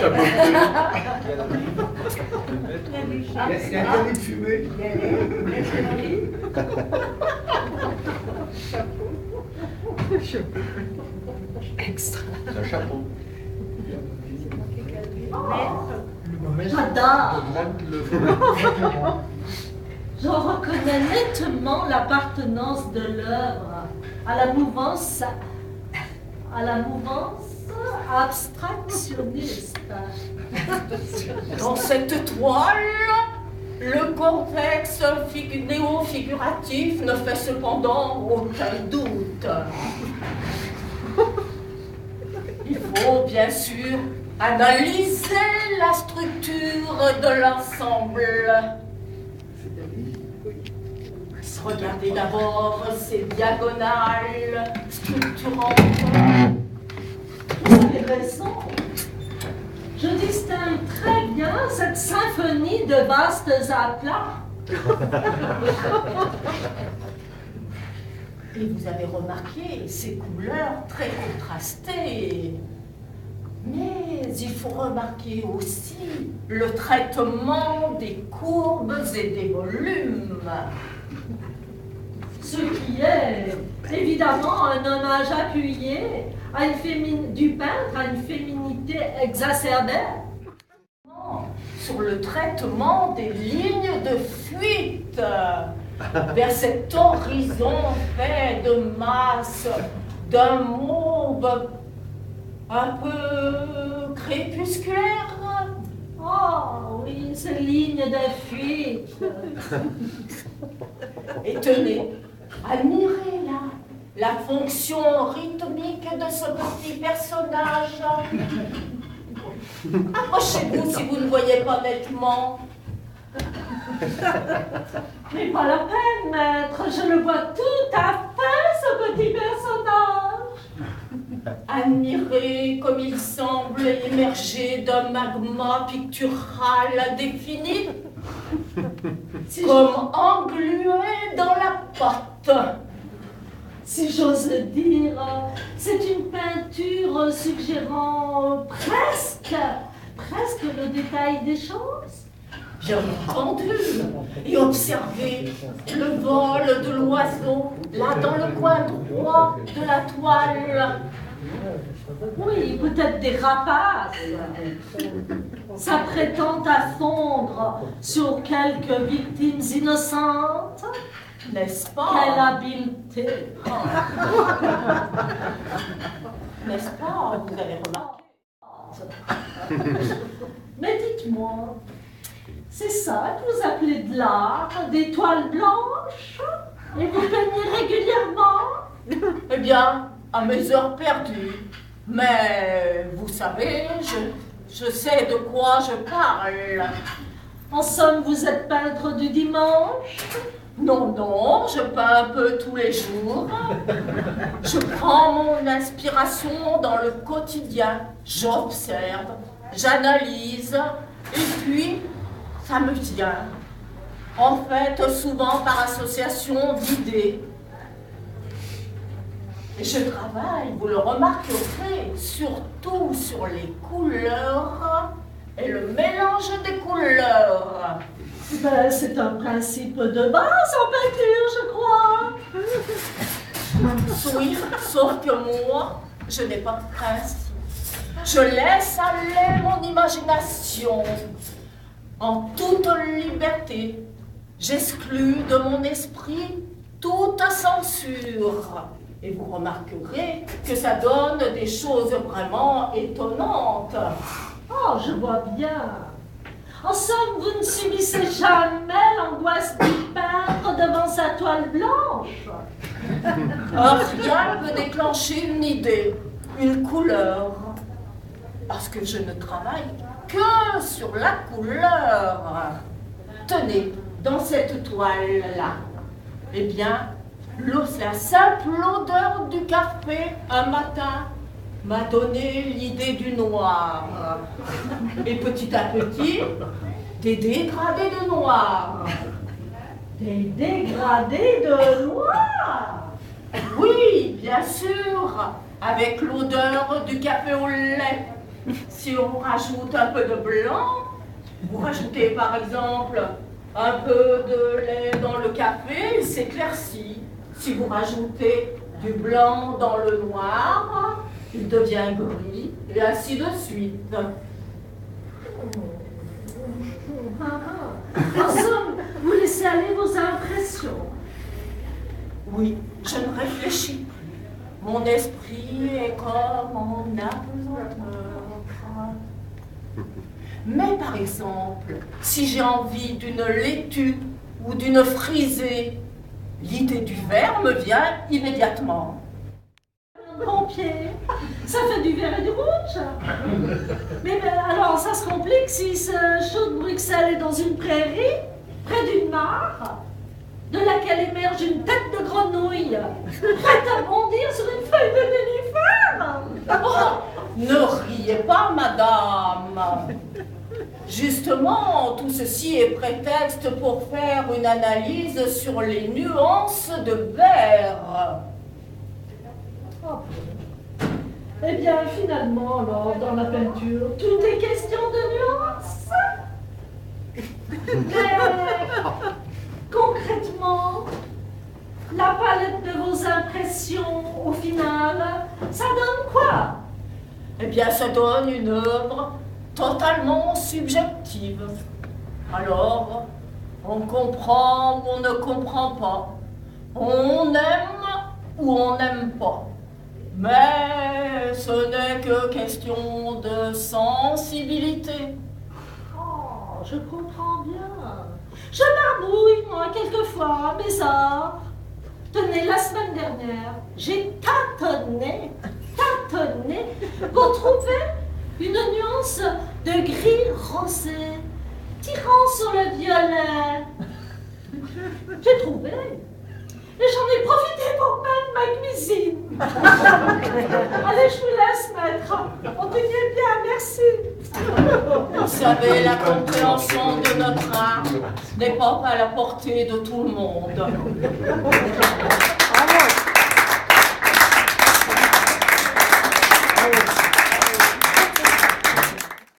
chapeau. Il y a un de fumée. Chapeau. Extra. C'est un chapeau. J'adore. Je reconnais nettement l'appartenance de l'œuvre à la mouvance abstractionniste. Dans cette toile, le contexte néo-figuratif ne fait cependant aucun doute. Il faut bien sûr analyser la structure de l'ensemble. Regardez d'abord ces diagonales structurantes. Vous avez raison. Je distingue très bien cette symphonie de vastes aplats. Et vous avez remarqué ces couleurs très contrastées. Mais il faut remarquer aussi le traitement des courbes et des volumes. Ce qui est évidemment un hommage appuyé à du peintre à une féminité exacerbée. Sur le traitement des lignes de fuite vers cet horizon fait de masse, d'un mauve un peu crépusculaire. Oh oui, ces lignes de fuite. Et tenez, admirez là la fonction rythmique de ce petit personnage. Approchez-vous si vous ne voyez pas nettement. Mais pas la peine, maître, je le vois tout à fait, ce petit personnage. Admirez comme il semble émerger d'un magma pictural indéfini, comme englué dans la pâte. Si j'ose dire, c'est une peinture suggérant presque le détail des choses. Bien entendu, et observez le vol de l'oiseau, là dans le coin droit de la toile. Oui, peut-être des rapaces, s'apprêtant à fondre sur quelques victimes innocentes. N'est-ce pas? Quelle habileté! N'est-ce pas? Vous avez remarqué. Mais dites-moi, c'est ça que vous appelez de l'art, des toiles blanches? Et vous peignez régulièrement? Eh bien, à mes heures perdues. Mais vous savez, je sais de quoi je parle. En somme, vous êtes peintre du dimanche? Non, non, je peins un peu tous les jours. Je prends mon inspiration dans le quotidien. J'observe, j'analyse, et puis ça me vient. En fait, souvent par association d'idées. Et je travaille, vous le remarquerez, surtout sur les couleurs et le mélange des couleurs. Ben, c'est un principe de base en peinture, je crois. Oui, sauf que moi, je n'ai pas de principe. Je laisse aller mon imagination en toute liberté. J'exclus de mon esprit toute censure. Et vous remarquerez que ça donne des choses vraiment étonnantes. Oh, je vois bien. En somme, vous ne subissez jamais l'angoisse du peintre devant sa toile blanche. Rien ne peut déclencher une idée, une couleur. Parce que je ne travaille que sur la couleur. Tenez, dans cette toile-là, eh bien, la simple odeur du café un matin m'a donné l'idée du noir. Et petit à petit, des dégradés de noir. Des dégradés de noir? Oui, bien sûr, avec l'odeur du café au lait. Si on rajoute un peu de blanc, vous rajoutez par exemple un peu de lait dans le café, il s'éclaircit. Si vous rajoutez du blanc dans le noir, il devient gris, et ainsi de suite. En somme, vous laissez aller vos impressions. Oui, je ne réfléchis plus. Mon esprit est comme en apesanteur. Mais par exemple, si j'ai envie d'une laitue ou d'une frisée, l'idée du verre me vient immédiatement. Pompier, ça fait du vert et du rouge. Mais alors, ça se complique si ce chaud de Bruxelles est dans une prairie, près d'une mare, de laquelle émerge une tête de grenouille, prête à bondir sur une feuille de nénuphar. Oh, ne riez pas, madame. Justement, tout ceci est prétexte pour faire une analyse sur les nuances de vert. Eh bien, finalement, alors, dans la peinture, tout est question de nuances. Mais, concrètement, la palette de vos impressions, au final, ça donne quoi? Eh bien, ça donne une œuvre totalement subjective. Alors, on comprend ou on ne comprend pas. On aime ou on n'aime pas. Mais ce n'est que question de sensibilité. Oh, je comprends bien. Je m'arbouille, moi, quelquefois, mes arts. Tenez, la semaine dernière, j'ai tâtonné pour trouver une nuance de gris rosé tirant sur le violet. J'ai trouvé. Et j'en ai profité pour peindre ma cuisine. Allez, je vous laisse, maître. On tenait bien, merci. Vous savez, la compréhension de notre art n'est pas à la portée de tout le monde. Bravo.